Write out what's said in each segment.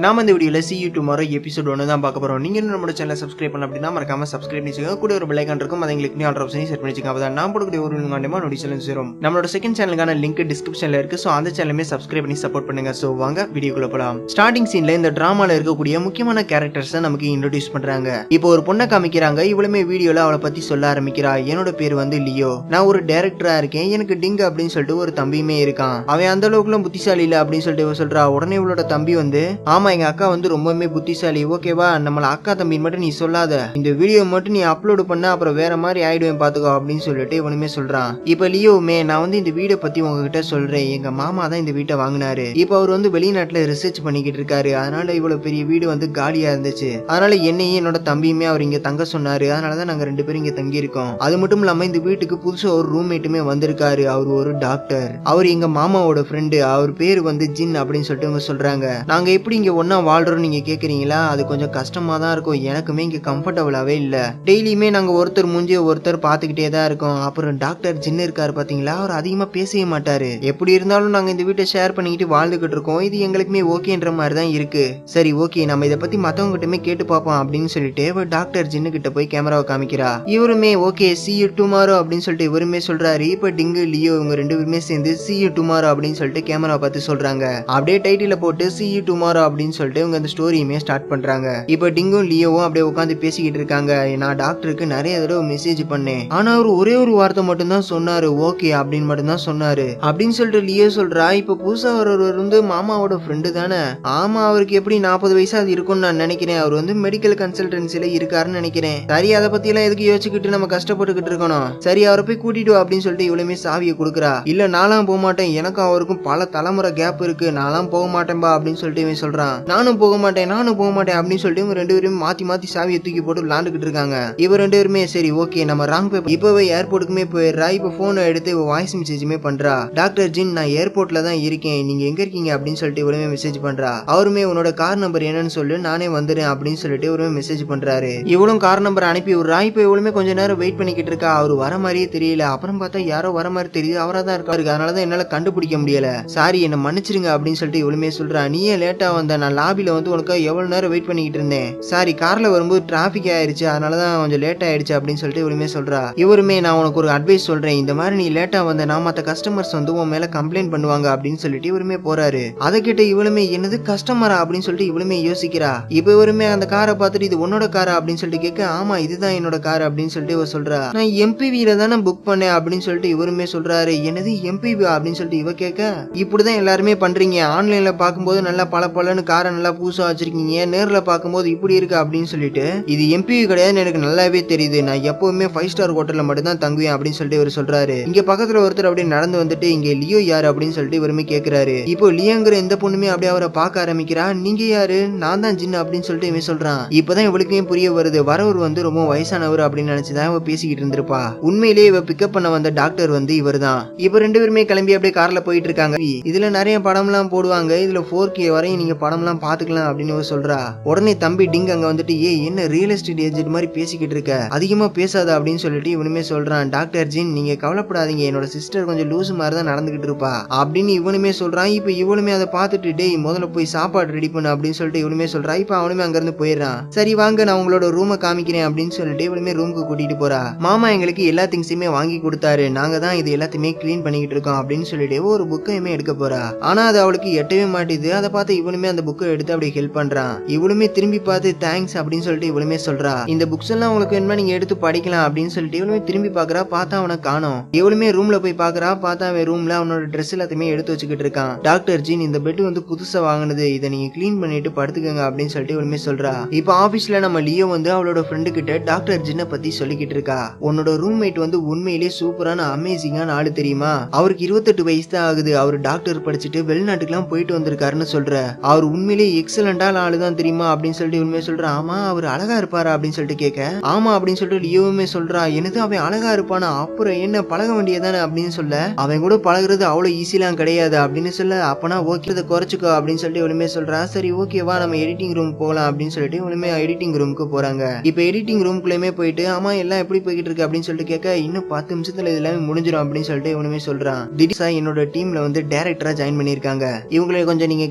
நாம இந்த வீடியோல see you tomorrow எபிசோட் 1 தான் பார்க்க போறோம். நீங்க இன்னும் நம்ம சேனலை சப்ஸ்கிரைப் பண்ணல அப்படினா மறக்காம சப்ஸ்கிரைப் பண்ணிச்சுங்க. கூட ஒரு பெல் ஐகான் இருக்கும், அதை கிளிக் பண்ணி ஆல் ஆப்ஷனை செட் பண்ணிச்சுங்க. அப்பதான் நான் போடக்கூடிய ஒரு வீடியோ நோட்டிஃபிகேஷன் வரும். நம்மளோட செகண்ட் சேனலுக்கான லிங்க் டிஸ்கிரிப்ஷன்ல இருக்கு. சோ அந்த சேனலையும் சப்ஸ்கிரைப் பண்ணி சப்போர்ட் பண்ணுங்க. சோ வாங்க வீடியோக்குள்ள போலாம். ஸ்டார்டிங் சீன்ல இந்த டிராமால இருக்கக்கூடிய முக்கியமான கேரக்டர்ஸ் நமக்கு இன்ட்ரோ듀ஸ் பண்றாங்க. இப்போ ஒரு பொண்ணை காமிக்கிறாங்க. இவளுமே வீடியோல அவளை பத்தி சொல்ல ஆரம்பிக்கிறா. என்னோட பேர் வந்து லியோ, நான் ஒரு டைரக்டரா இருக்கேன், எனக்கு டிங் அப்படின்னு சொல்லிட்டு ஒரு தம்பியுமே இருக்கான். அவன் அந்த அளவுக்குலாம் புத்திசாலி இல்ல அப்படின்னு சொல்லிட்டு இவ சொல்றா. உடனே இவளோட தம்பி வந்து, ஆமா எங்க அக்கா வந்து ரொம்பவே புத்திசாலி, ஓகேவா, நம்மள அக்கா தம்பி மட்டும் நீ சொல்லாத, இந்த வீடியோ மட்டும் நீ அப்லோட் பண்ண அப்புறம் வேற மாதிரி ஆயிடுவேன் பாத்துக்கோ அப்படின்னு சொல்லிட்டு இவனுமே சொல்றான். இப்ப லியோவுமே, நான் வந்து இந்த வீடை பத்தி உங்ககிட்ட சொல்றேன், எங்க மாமா தான் இந்த வீட்டை வாங்கினாரு. இப்ப அவர் வந்து வெளிநாட்டுல ரிசர்ச் பண்ணிக்கிட்டு இருக்காரு, அதனால இவ்வளவு பெரிய வீடு வந்து காலியா இருந்துச்சு. அதனால என்னையும் என்னோட தம்பியுமே அவர் இங்க தங்க சொன்னாரு. அதனாலதான் நாங்க 2 பேரும் இங்க தங்கி இருக்கோம். அது மட்டும் இல்லாம இந்த வீட்டுக்கு புதுசா ஒரு ரூம்மேட்டுமே வந்திருக்காரு. அவர் ஒரு டாக்டர், அவர் எங்க மாமாவோட ஃப்ரெண்டு, அவர் பேரு வந்து ஜின் அப்படின்னு சொல்லிட்டு இவங்க சொல்றாங்க. நாங்க எப்படி இங்க ஒன்னா வாழ்றோம் நீங்க கேக்குறீங்களா, அது கொஞ்சம் கஷ்டமா தான் இருக்கும், எனக்குமே இங்க கம்ஃபர்டபுளாவே இல்ல. டெய்லியுமே நாங்க ஒருத்தர் மூஞ்சிய ஒருத்தர் பாத்துக்கிட்டே தான் இருக்கோம். அப்புறம் டாக்டர் ஜின் இருக்காரு பாத்தீங்களா, அவர் அதிகமா பேசவே மாட்டாரு. எப்படி இருந்தாலும் நாங்க இந்த வீட்டை ஷேர் பண்ணிக்கிட்டு வாழ்ந்துகிட்டு இருக்கோம், இது எங்களுக்குமே ஓகேன்ற மாதிரி தான் இருக்கு. சரி ஓகே, நம்ம இதை பத்தி மத்தவங்க கிட்டமே கேட்டு பார்ப்போம் அப்படின்னு சொல்லிட்டு டாக்டர் ஜின்னு கிட்ட போய் கேமராவை காமிக்கிறா. இவருமே ஓகே see you tomorrow அப்படின்னு சொல்லிட்டு இவருமே சொல்றாரு. இப்ப டிங்கு லியோ இவங்க 2 பேருமே சேர்ந்து see you tomorrow அப்படின்னு சொல்லிட்டு கேமரா பார்த்து சொல்றாங்க. அப்படியே டைட்டில போட்டு see you tomorrow அப்படின்னு சொல்லிட்டு இவங்க அந்த ஸ்டோரியுமே ஸ்டார்ட் பண்றாங்க. இப்ப டிங்கும் லியோவும் அப்படியே உட்காந்து பேசிக்கிட்டு இருக்காங்க. நான் டாக்டருக்கு நிறைய தடவை மெசேஜ் பண்ணேன், ஆனா அவர் ஒரே ஒரு வார்த்தை மட்டும் தான் சொன்னாரு, ஓகே அப்படின்னு மட்டும் தான் சொன்னாரு அப்படின்னு சொல்லிட்டு லியோ சொல்றா. இப்ப புதுசா ஒருவர் வந்து மாமாவோட ஃப்ரெண்டு தானே, ஆமா அவருக்கு எப்படி 40 வயசா அது இருக்கும்னு நான் நினைக்கிறேன், அவர் வந்து மெடிக்கல் கன்சல்டன்சில இருக்காருன்னு நினைக்கிறேன். சரி அதை பத்தி எல்லாம் எதுக்கு யோசிச்சுக்கிட்டு நம்ம கஷ்டப்பட்டுக்கிட்டு இருக்கணும், சரி அவரை போய் கூட்டிட்டு அப்படின்னு சொல்லிட்டு இவ்வளவுமே சாவியை கொடுக்குறா. இல்ல நான்லாம் போக மாட்டேன், எனக்கும் அவருக்கும் பல தலைமுறை கேப் இருக்கு, நான்லாம் போக மாட்டேன்பா அப்படின்னு சொல்லிட்டு இவன் சொல்றான். நானும் போக மாட்டேன் அப்படின்னு சொல்லிட்டு இவங்க 2 பேரும் மாத்தி மாத்தி சாவியை தூக்கி போட்டு விளாண்டுக்கிட்டு இருக்காங்க. இவ 2 பேருமே சரி ஓகே நம்ம ராங் பேப்பர், இப்பவே ஏர்போர்ட்டுக்குமே போயிடுறா. இப்ப போனை எடுத்து வாய்ஸ் மெசேஜுமே பண்றா. டாக்டர் ஜின் நான் ஏர்போர்ட்ல தான் இருக்கேன், நீங்க எங்க இருக்கீங்க அப்படின்னு சொல்லிட்டு இவருமே மெசேஜ் பண்றா. அவருமே உன்னோட கார் நம்பர் என்னன்னு சொல்லு, நானே வந்துடுறேன் அப்படின்னு சொல்லிட்டு இவருமே மெசேஜ் பண்றாரு. இவளும் கார் நம்பர் அனுப்பி விடுறா. இப்ப இவளுமே கொஞ்ச நேரம் வெயிட் பண்ணிக்கிட்டு இருக்கா. அவர் வர மாதிரியே தெரியல. அப்புறம் பார்த்தா யாரோ வர மாதிரி தெரியுது, அவரா தான் இருக்காரு. அதனாலதான் என்னால கண்டுபிடிக்க முடியல, சாரி என்ன மன்னிச்சிருங்க அப்படின்னு சொல்லிட்டு இவளுமே சொல்றா. நீயே லேட்டா வந்த, நான் லாபில வந்து உனக்கு எவ்வளவு நேரம் வெயிட் பண்ணிக்கிட்டு இருந்தேன், சாரி கார்ல வரும்போது டிராபிக் ஆயிருச்சு, அதனாலதான் கொஞ்சம் லேட் ஆயிடுச்சு அப்படின்னு சொல்லிட்டு இவருமே சொல்றா. இவருமே நான் உனக்கு ஒரு அட்வைஸ் சொல்றேன், இந்த மாதிரி நீ லேட்டா வந்தனா மத்த கஸ்டமர்ஸ் வந்து உன் மேல கம்ப்ளைண்ட் பண்ணுவாங்க அப்படின்னு சொல்லிட்டு இவருமே போறாரு. அதை கேட்ட இவளுமே என்னது கஸ்டமரா அப்படின்னு சொல்லிட்டு இவளுமே யோசிக்கிறா. இப்ப இவருமே அந்த காரை பார்த்துட்டு இது உன்னோட காரா அப்படின்னு சொல்லிட்டு கேட்க, ஆமா இதுதான் என்னோட கார் அப்படின்னு சொல்லிட்டு இவ சொல்றா. நான் எம்பிவில தானே புக் பண்ணேன் அப்படின்னு சொல்லிட்டு இவருமே சொல்றாரு. என்னது எம்பிவி அப்படின்னு சொல்லிட்டு இவ கேட்க, இப்படிதான் எல்லாருமே பண்றீங்க, ஆன்லைன்ல பார்க்கும்போது நல்லா பல பலன்னு காரை நல்லா புதுசா வச்சிருக்கீங்க, நேர்ல பார்க்கும்போது இப்படி இருக்கு அப்படின்னு சொல்லிட்டு, இது எம்பிவி கிடையாதுன்னு எனக்கு நல்லாவே தெரியுது, நான் எப்பவுமே 5 ஸ்டார் ஹோட்டல்ல மட்டும் தான் தங்குவேன் அப்படின்னு சொல்லிட்டு இவர் சொல்றாரு. இங்க பக்கத்துல ஒருத்தர் அப்படியே நடந்து வந்துட்டு, இங்க லியோ யாரு அப்படின்னு சொல்லிட்டு இவருமே கேக்குறாரு. இப்போ லியோங்கிற இந்த பொண்ணுமே அப்படியே அவரை பார்க்க ஆரம்பிக்கிறா. நீங்க யாரு, நான் தான் ஜின் அப்படின்னு சொல்லிட்டு இவன் சொல்றான். இப்பதான் இவளுக்குமே புரிய வருது, வரவர் வந்து ரொம்ப வயசானவர் அப்படின்னு நினைச்சுதான் இவ பேசிக்கிட்டு இருந்திருப்பா. உண்மையிலேயே இவ பிக்கப் பண்ண வந்த டாக்டர் வந்து இவர் தான். இப்ப 2 பேருமே கிளம்பி அப்படியே கார்ல போயிட்டு இருக்காங்க. இதுல நிறைய படம் எல்லாம் போடுவாங்க, இதுல 4K வரையும் நீங்க படம் எல்லாம் பாத்துக்கலாம் அப்படின்னு இவ சொல்றா. உடனே தம்பி டிங் அங்க வந்துட்டு, ஏ என்ன ரியல் எஸ்டேட் ஏஜென்ட் மாதிரி பேசிக்கிட்டு இருக்க, அதிகமா பேசாத அப்படின்னு சொல்லிட்டு இவனுமே சொல்றான். டாக்டர் ஜின் நீங்க கவலைப்படாதீங்க, என்னோட சிஸ்டர் கொஞ்சம் லூசு மாதிரி தான் நடந்துகிட்டு இருப்பா அப்படின்னு இவனுமே சொல்றான். இப்ப இவனுமே அதை பார்த்துட்டு, டேய் முதல்ல போய் சாப்பாடு ரெடி பண்ணு அப்படின்னு சொல்லிட்டு இவனுமே சொல்றா. இப்ப அவனுமே அங்க இருந்து போயிடுறான். சரி வாங்க நான் உங்களோட ரூமை காமிக்கிறேன் அப்படின்னு சொல்லிட்டு இவனுமே ரூமுக்கு கூட்டிட்டு போறா. மாமா எங்களுக்கு எல்லா திங்ஸுமே வாங்கி கொடுத்தாரு, நாங்க தான் இது எல்லாத்தையுமே கிளீன் பண்ணிக்கிட்டு இருக்கோம் அப்படின்னு சொல்லிட்டு ஒரு புக்கையுமே எடுக்க போறா. ஆனா அது அவளுக்கு எட்டவே மாட்டேது. அதை பார்த்து இவனுமே அந்த புக்கை எடுத்து அப்படியே ஹெல்ப் பண்றான். இவளுமே திரும்பி பார்த்து தேங்க்ஸ் அப்படின்னு சொல்லிட்டு இவளுமே சொல்றா. இந்த புக்ஸ் எல்லாம் உங்களுக்கு வேணுமா நீங்க எடுத்து படிக்கலாம் அப்படின்னு சொல்லிட்டு இவளுமே திரும்பி பாக்குறா. பார்த்தா அவனை காணோம். இவளுமே ரூம்ல போய் பாக்குறா. பார்த்தா அவன் ரூம்ல அவனோட ட்ரெஸ் எல்லாத்தையுமே எடுத்து வச்சுக்கிட்டு இருக்கான். டாக்டர் ஜின் இந்த பெட் வந்து புதுசா வாங்கினது, இதை நீங்க கிளீன் பண்ணிட்டு படுத்துக்கங்க அப்படின்னு சொல்லிட்டு இவளுமே சொல்றா. இப்ப ஆபீஸ்ல நம்ம லியோ வந்து அவளோட ஃப்ரெண்டு கிட்ட டாக்டர் ஜின்னை பத்தி சொல்லிக்கிட்டு இருக்கா. உன்னோட ரூம்மேட் வந்து உண்மையிலேயே சூப்பரான அமேசிங்கான ஆளு தெரியுமா, அவருக்கு 28 வயசு தான் ஆகுது, அவர் டாக்டர் படிச்சுட்டு வெளிநாட்டுக்கு எல்லாம் போயிட்டு வந்திருக்காருன்னு சொல்ற, அவர் உண்மையிலேயே எக்ஸலண்டான ஆளுதான் தெரியுமா அப்படின்னு சொல்லிட்டு இவனுமே சொல்றா. ஆமா அவர் அழகா இருப்பாரா அப்படின்னு சொல்லிட்டு கேட்க ஆமா அப்படின்னு சொல்லிட்டு லியோவுமே சொல்றா. என்னது அவன் அழகா இருப்பானா, அப்புறம் என்ன பழக வேண்டியதானே அப்படின்னு சொல்ல அவன் கூட பழகுறது அவ்வளவு ஈஸிலாம் கிடையாது அப்படின்னு சொல்ல அப்பனா ஓகே இதை குறைச்சிக்கோ அப்படின்னு சொல்லிட்டு இவனுமே சொல்றா. சரி ஓகேவா நம்ம எடிட்டிங் ரூம் போகலாம் அப்படின்னு சொல்லிட்டு இவனுமே எடிட்டிங் ரூமுக்கு போறாங்க. இப்ப எடிட்டிங் ரூம்குள்ளேயுமே போயிட்டு ஆமா எல்லாம் எப்படி போய்கிட்டு இருக்கு அப்படின்னு சொல்லிட்டு கேட்க இன்னும் 10 நிமிஷத்துல இது எல்லாமே முடிஞ்சிடும் அப்படின்னு சொல்லிட்டு இவனுமே சொல்றான். திடீர்னு என்னோட டீம்ல வந்து டைரக்டரா ஜாயின் பண்ணிருக்காங்க, இவங்களை கொஞ்சம் நீங்க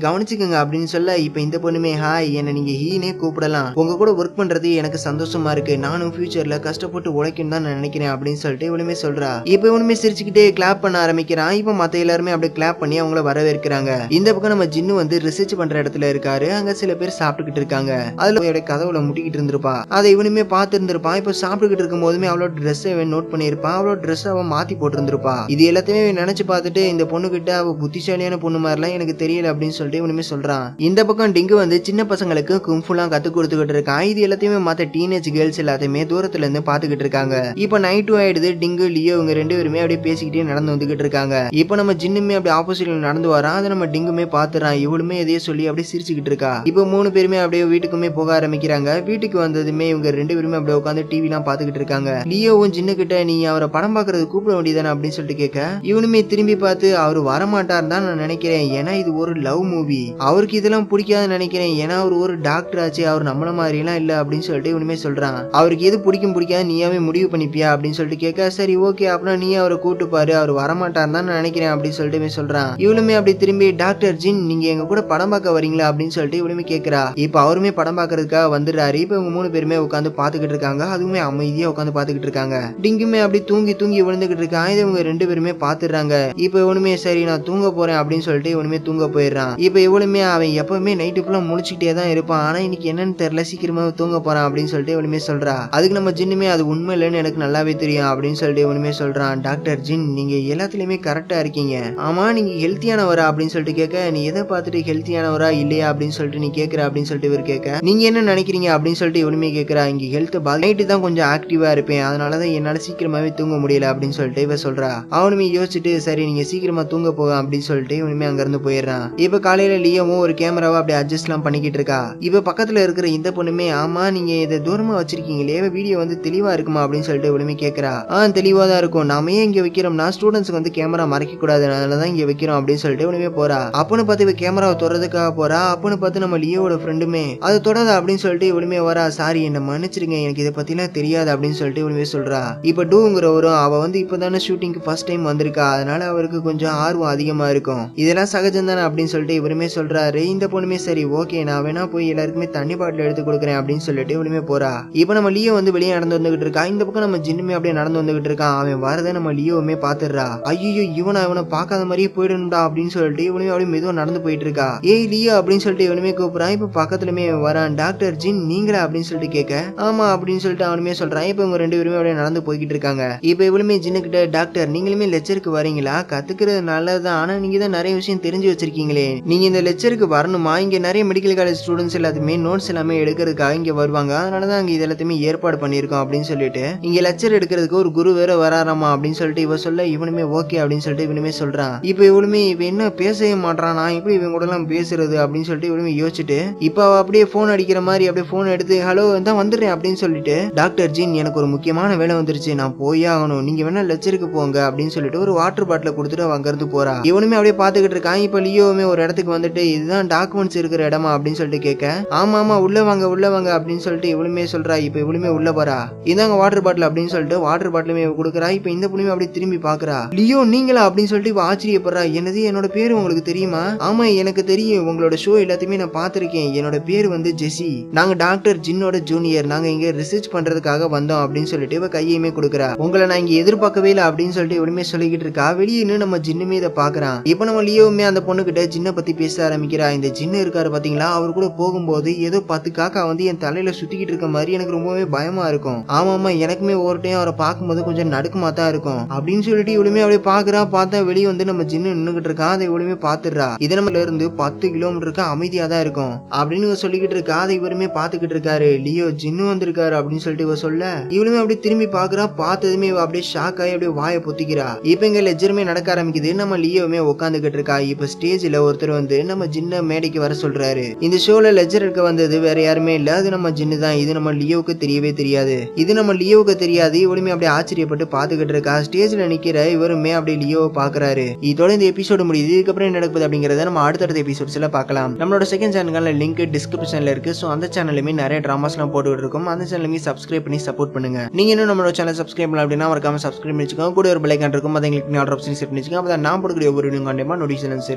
கவனிச்சுக்கோங்க அப்படின்னு சொல்ல இப்ப இந்த பொண்ணுமே ஹாய் என்ன நீங்க ஹீனே கூப்பிடலாம், உங்க கூட ஒர்க் பண்றது எனக்கு சந்தோஷமா இருக்கு, நானும் ஃபியூச்சர்ல கஷ்டப்பட்டு உழைக்கும் தான் நினைக்கிறேன் அப்படின்னு சொல்லிட்டு இவனுமே சொல்றா. இப்ப இவனுமே சிரிச்சுக்கிட்டே கிளாப் பண்ண ஆரம்பிக்கிறான். இப்ப மத்த எல்லாருமே அப்படியே கிளாப் பண்ணி அவங்கள வரவேற்கிறாங்க. இந்த பக்கம் நம்ம ஜின்னு வந்து ரிசர்ச் பண்ற இடத்துல இருக்காரு. அங்க சில பேர் சாப்பிட்டுக்கிட்டு இருக்காங்க. அதுல கதவுல முட்டிக்கிட்டு இருந்திருப்பா, அதை இவனுமே பார்த்து இருந்திருப்பான். இப்ப சாப்பிட்டுக்கிட்டு இருக்கும் போதுமே அவளோட ட்ரெஸ் நோட் பண்ணிருப்பான். அவளோட ட்ரெஸ் அவன் மாத்தி போட்டு இருந்திருப்பா. இது எல்லாத்தையுமே நினைச்சு பார்த்துட்டு இந்த பொண்ணு கிட்ட அவ புத்திசாலியான பொண்ணு மாதிரிலாம் எனக்கு தெரியல அப்படின்னு சொல்லிட்டு இவனுமே சொல்றான். இந்த பக்கம் டிங்கு வந்து சின்ன பசங்களுக்கு கும்ஃபுலாம் கத்து கொடுத்துக்கிட்டு இருக்கான். இது எல்லாத்தையுமே மத்த டீனேஜ் கேர்ள்ஸ் எல்லாத்தையுமே தூரத்துல இருந்து பாத்துக்கிட்டு இருக்காங்க. இப்ப நைட்டும் ஆயிடுது. டிங்கு லியோ இவங்க 2 பேருமே அப்படியே பேசிக்கிட்டே நடந்து வந்துகிட்டு இருக்காங்க. இப்ப நம்ம ஜின்னுமே அப்படி ஆப்போசிட்ல நடந்து வரான். அதை நம்ம டிங்குமே பாத்துறான். இவளுமே எதையோ சொல்லி அப்படியே சிரிச்சுக்கிட்டு இருக்கா. இப்ப 3 பேருமே அப்படியே வீட்டுக்குமே போக ஆரம்பிக்கிறாங்க. வீட்டுக்கு வந்ததுமே இவங்க 2 பேருமே அப்படியே உட்காந்து டிவி எல்லாம் பாத்துக்கிட்டு இருக்காங்க. லியோவும் ஜின்னு கிட்ட நீ அவரை படம் பாக்குறது கூப்பிட வேண்டியதானே அப்படின்னு சொல்லிட்டு கேட்க இவனுமே திரும்பி பார்த்து அவரு வரமாட்டார் தான் நான் நினைக்கிறேன், ஏன்னா இது ஒரு லவ் மூவி, அவருக்கு இதெல்லாம் பிடிக்காதுன்னு நினைக்கிறேன், ஏன்னா அவர் ஒரு டாக்டர் ஆச்சு, அவர் நம்மள மாதிரி எல்லாம் இல்ல அப்படின்னு சொல்லிட்டு இவனுமே சொல்றான். அவருக்கு எது பிடிக்கும் பிடிக்காது நீயாவே முடிவு பண்ணிப்பியா அப்படின்னு சொல்லிட்டு கேட்க சரி ஓகே அப்படின்னா நீ அவரை கூட்டு பாரு, அவர் வரமாட்டார் தான் நான் நினைக்கிறேன் அப்படின்னு சொல்லிட்டு சொல்றான். இவளுமே அப்படி திரும்பி டாக்டர் ஜின் நீங்க எங்க கூட படம் பார்க்க வரீங்களா அப்படின்னு சொல்லிட்டு இவளுமே கேட்கிறா. இப்ப அவருமே படம் பார்க்கறதுக்காக வந்துடுறாரு. இப்ப இவங்க 3 பேருமே உட்காந்து பாத்துக்கிட்டு இருக்காங்க. அதுவுமே அமைதியா உட்காந்து பாத்துக்கிட்டு இருக்காங்க. டிங்குமே அப்படி தூங்கி தூங்கி விழுந்துகிட்டு இருக்கான். இதை இவங்க 2 பேருமே பாத்துறாங்க. இப்ப இவனுமே சரி நான் தூங்க போறேன் அப்படின்னு சொல்லிட்டு இவனுமே தூங்க போயிடுறான். இப்ப இவளுமே அவன் எப்பவுமே நைட்டு ஃபுல்லா முழிச்சுக்கிட்டே தான் இருப்பான், ஆனா இன்னைக்கு என்னன்னு தெரியல சீக்கிரமா தூங்க போறான் அப்படின்னு சொல்லிட்டு இவனுமே சொல்றா. அதுக்கு நம்ம ஜின்னுமே அது உண்மை இல்லைன்னு எனக்கு நல்லாவே தெரியும் அப்படின்னு சொல்லிட்டு இவனுமே சொல்றான். டாக்டர் ஜின் நீங்க எல்லாத்துலயுமே கரெக்டா இருக்கீங்க, ஆமா நீங்க ஹெல்த்தியானவரா அப்படின்னு சொல்லிட்டு கேட்க நீ எதை பார்த்துட்டு ஹெல்த்தியானவரா இல்லையா அப்படின்னு சொல்லிட்டு நீ கேட்கிற அப்படின்னு சொல்லிட்டு இவர் கேட்க நீங்க என்ன நினைக்கிறீங்க அப்படின்னு சொல்லிட்டு இவனுமே கேட்கிறா. இங்க ஹெல்த் நைட்டு தான் கொஞ்சம் ஆக்டிவா இருப்பேன், அதனாலதான் என்னால சீக்கிரமாவே தூங்க முடியல அப்படின்னு சொல்லிட்டு இவ சொல்றா. அவனுமே யோசிச்சுட்டு சரி நீங்க சீக்கிரமா தூங்க போக அப்படின்னு சொல்லிட்டு இவனுமே அங்க இருந்து போயிடுறான். இப்ப காலையில லியோவும் ஒரு கேமராவை அப்படி அட்ஜஸ்ட் எல்லாம் பண்ணிக்கிட்டு இருக்கா. இப்ப பக்கத்துல இருக்கிற இந்த பொண்ணுமே ஆமா நீங்க இதை தூரமா வச்சிருக்கீங்களே வீடியோ வந்து தெளிவா இருக்குமா அப்படின்னு சொல்லிட்டு இவனுமே கேட்கிறா. தெளிவா தான் இருக்கும், நாம ஏன் இங்க வைக்கிறோம்னா ஸ்டூடெண்ட்ஸ்க்கு வந்து கேமரா மறைக்க கூடாது, அதனாலதான் இங்க வைக்கிறோம் அப்படின்னு சொல்லிட்டு இவனுமே போறா. அப்பன்னு பார்த்து இவ கேமராவை தொடறதுக்காக போறா. அப்பன்னு பார்த்து நம்ம லியோவோட ஃப்ரெண்டுமே அது தொடாத அப்படின்னு சொல்லிட்டு இவனுமே வரா. சாரி என்ன மன்னிச்சிருங்க எனக்கு இதை பத்திலாம் தெரியாது அப்படின்னு சொல்லிட்டு இவனுமே சொல்றா. இப்ப டூங்கிறவரும் அவ வந்து இப்பதானே ஷூட்டிங்க்கு ஃபர்ஸ்ட் டைம் வந்திருக்கா, அதனால அவருக்கு கொஞ்சம் ஆர்வம் அதிகமா இருக்கும், இதெல்லாம் சகஜம் தானே அப்படின்னு சொல்லிட்டு இவருமே சொல்றாரு. இந்த பொண்ணுமே சரி ஓகே நான் வேணா போய் எல்லாருக்குமே தண்ணி பாட்டில் எடுத்து கொடுக்குறேன் அப்படின்னு சொல்லிட்டு இவனுமே போறா. இப்ப நம்ம லியோ வந்து வெளியே நடந்து வந்துகிட்டு இருக்கா. இந்த பக்கம் நம்ம ஜின்னுமே அப்படியே நடந்து வந்துகிட்டு இருக்கான். அவன் வரதை நம்ம லியோவுமே பாத்துடுறா. ஐயோ இவனை பார்க்காத மாதிரியே போயிடணும்டா அப்படின்னு சொல்லிட்டு இவனுமே அப்படியே மெதுவா நடந்து போயிட்டு இருக்கா. ஏய் லியோ அப்படின்னு சொல்லிட்டு இவனுமே கூப்பிடுறான். இப்ப பக்கத்துலமே வரான். டாக்டர் ஜின் நீங்களா அப்படின்னு சொல்லிட்டு கேட்க ஆமா அப்படின்னு சொல்லிட்டு அவனுமே சொல்றான். இப்ப இவங்க 2 பேருமே அப்படியே நடந்து போய்கிட்டு இருக்காங்க. இப்ப இவளுமே ஜின்னு கிட்ட டாக்டர் நீங்களுமே லெக்சருக்கு வரீங்களா, கத்துக்கிறது நல்லதுதான், ஆனா நீங்க தான் நிறைய விஷயம் தெரிஞ்சு வச்சிருக்கீங்களே, நீங்க இந்த லெக்சருக்கு வரணுமா, இங்க நிறைய மெடிக்கல் காலேஜ் ஸ்டூடெண்ட்ஸ் எல்லாத்துமே நோட்ஸ் எல்லாமே எடுக்கிறதுக்காக இங்க வருவாங்க, அதனாலதான் அங்க இது எல்லாத்தையுமே ஏற்பாடு பண்ணிருக்கோம் அப்படின்னு சொல்லிட்டு இங்க லெக்சர் எடுக்கிறதுக்கு ஒரு குரு வேற வராராமா அப்படின்னு சொல்லிட்டு இவ சொல்ல இவனுமே ஓகே அப்படின்னு சொல்லிட்டு இவனுமே சொல்றான். இப்ப இவளுமே இவ என்ன பேசவே மாட்டான், நான் எப்படி இவங்க கூட எல்லாம் பேசுறது அப்படின்னு சொல்லிட்டு இவனுமே யோசிச்சுட்டு இப்ப அவ அப்படியே போன் அடிக்கிற மாதிரி அப்படியே போன் எடுத்து ஹலோ தான் வந்துடுறேன் அப்படின்னு சொல்லிட்டு டாக்டர் ஜின் எனக்கு ஒரு முக்கியமான வேலை வந்துருச்சு, நான் போயே ஆகணும், நீங்க வேணா லெக்சருக்கு போங்க அப்படின்னு சொல்லிட்டு ஒரு வாட்டர் பாட்டில கொடுத்துட்டு அங்க இருந்து போறா. இவனுமே அப்படியே பாத்துக்கிட்டு இருக்கான். இப்ப லியோவுமே ஒரு இடத்துக்கு வந்துட்டு இதுதான் டாக்குமெண்ட்ஸ் இருக்கிற இடமா அப்படின்னு சொல்லிட்டு கேட்க ஆமா ஆமா உள்ள வாங்க அப்படின்னு சொல்லிட்டு இவளுமே சொல்றா. இப்ப இவளுமே உள்ள போறா. இதாங்க வாட்டர் பாட்டில் அப்படின்னு சொல்லிட்டு வாட்டர் பாட்டிலுமே கொடுக்குறா. இப்ப இந்த பொண்ணுமே அப்படியே திரும்பி பாக்குறா. லியோ நீங்களா அப்படின்னு சொல்லிட்டு இவ ஆச்சரியப்படுறா. என்னது என்னோட பேரு உங்களுக்கு தெரியுமா, ஆமா எனக்கு தெரியும், உங்களோட ஷோ எல்லாத்தையுமே நான் பாத்திருக்கேன், என்னோட பேரு வந்து ஜெசி, நாங்க டாக்டர் ஜின்னோட ஜூனியர், நாங்க இங்க ரிசர்ச் பண்றதுக்காக வந்தோம் அப்படின்னு சொல்லிட்டு இவ கையுமே கொடுக்குறா. உங்களை நான் இங்க எதிர்பார்க்கவே இல்லை அப்படின்னு சொல்லிட்டு இவளுமே சொல்லிக்கிட்டு இருக்கா. வெளியே நம்ம ஜின்னுமே இதை பாக்குறான். இப்ப நம்ம லியோவுமே அந்த பொண்ணு கிட்ட ஜின்ன பத்தி பேச ஆரம்பிக்கிறா. இந்த ஜின்னு இருக்காரு பாத்தீங்களா, அவர் கூட போகும்போது ஏதோ 10 காக்கா வந்து என் தலையில சுத்திக்கிட்டு இருக்க மாதிரி எனக்கு ரொம்பவே பயமா இருக்கும், ஆமாமா எனக்குமே ஒரு டைம் அவரை பார்க்கும்போது கொஞ்சம் நடுக்கமா தான் இருக்கும் அப்படின்னு சொல்லிட்டு இவளுமே அப்படியே பாக்குறா. பார்த்தா வெளியே வந்து நம்ம ஜின்னு நின்னுகிட்டு இருக்கான். அதை இவளுமே பாத்துடுறா. இது நம்மள இருந்து 10 கிலோமீட்டருக்கு அமைதியா தான் இருக்கும் அப்படின்னு சொல்லிக்கிட்டு இருக்கா. அதை இவருமே பாத்துக்கிட்டு இருக்காரு. லியோ ஜின்னு வந்திருக்காரு அப்படின்னு சொல்லிட்டு இவ சொல்ல இவளுமே அப்படியே திரும்பி பாக்குறா. பார்த்ததுமே அப்படியே ஷாக் ஆகி அப்படியே வாயை பொத்திக்கிறா. இப்ப இங்க லெஜருமே நடக்க ஆரம்பிக்குது. நம்ம லியோவுமே உட்காந்துக்கிட்டு இருக்கா. இப்ப ஸ்டேஜ்ல ஒருத்தர் வந்து நம்ம ஜின்ன மேடைக்கு வர சொல்றாரு. இந்த ஷோல லெஜர் இருக்க வந்தது வேற யாருமே இல்ல, அது நம்ம ஜின்னு தான். இது நம்ம லியோவுக்கு தெரியவே தெரியாது. இது நம்ம லியோவுக்கு தெரியாது. இவளுமே அப்படியே ஆச்சரியப்பட்டு பாத்துக்கிட்டு இருக்கா. ஸ்டேஜ்ல நிக்கிற இவருமே அப்படியே லியோவை பாக்குறாரு. இதோட இந்த எபிசோடு முடியுது. இதுக்கப்புறம் என்ன நடக்குது அப்படிங்கறத நம்ம அடுத்தடுத்த எபிசோட்ஸ்ல பார்க்கலாம். நம்மளோட செகண்ட் சேனலுக்கான லிங்க் டிஸ்கிரிப்ஷன்ல இருக்கு. சோ அந்த சேனலுமே நிறைய டிராமாஸ் எல்லாம் போட்டுக்கிட்டு இருக்கோம். அந்த சேனலுமே சப்ஸ்கிரைப் பண்ணி சப்போர்ட் பண்ணுங்க. நீங்க இன்னும் நம்மளோட சேனல் சப்ஸ்கிரைப் பண்ணல அப்படின்னா மறக்காம சப்ஸ்கிரைப் பண்ணிச்சுக்கோங்க. கூட ஒரு பெல் ஐகான் இருக்கும், அதை கிளிக் பண்ணி ஆல் ஆப்ஷன் செட் பண்ணிச்சுக்கோங்க. அப்பதான் நான் போடக்கூடிய ஒவ்வொரு வீடியோ கண்டிப்பா நோட்டிஃபிகேஷன் சேரும்.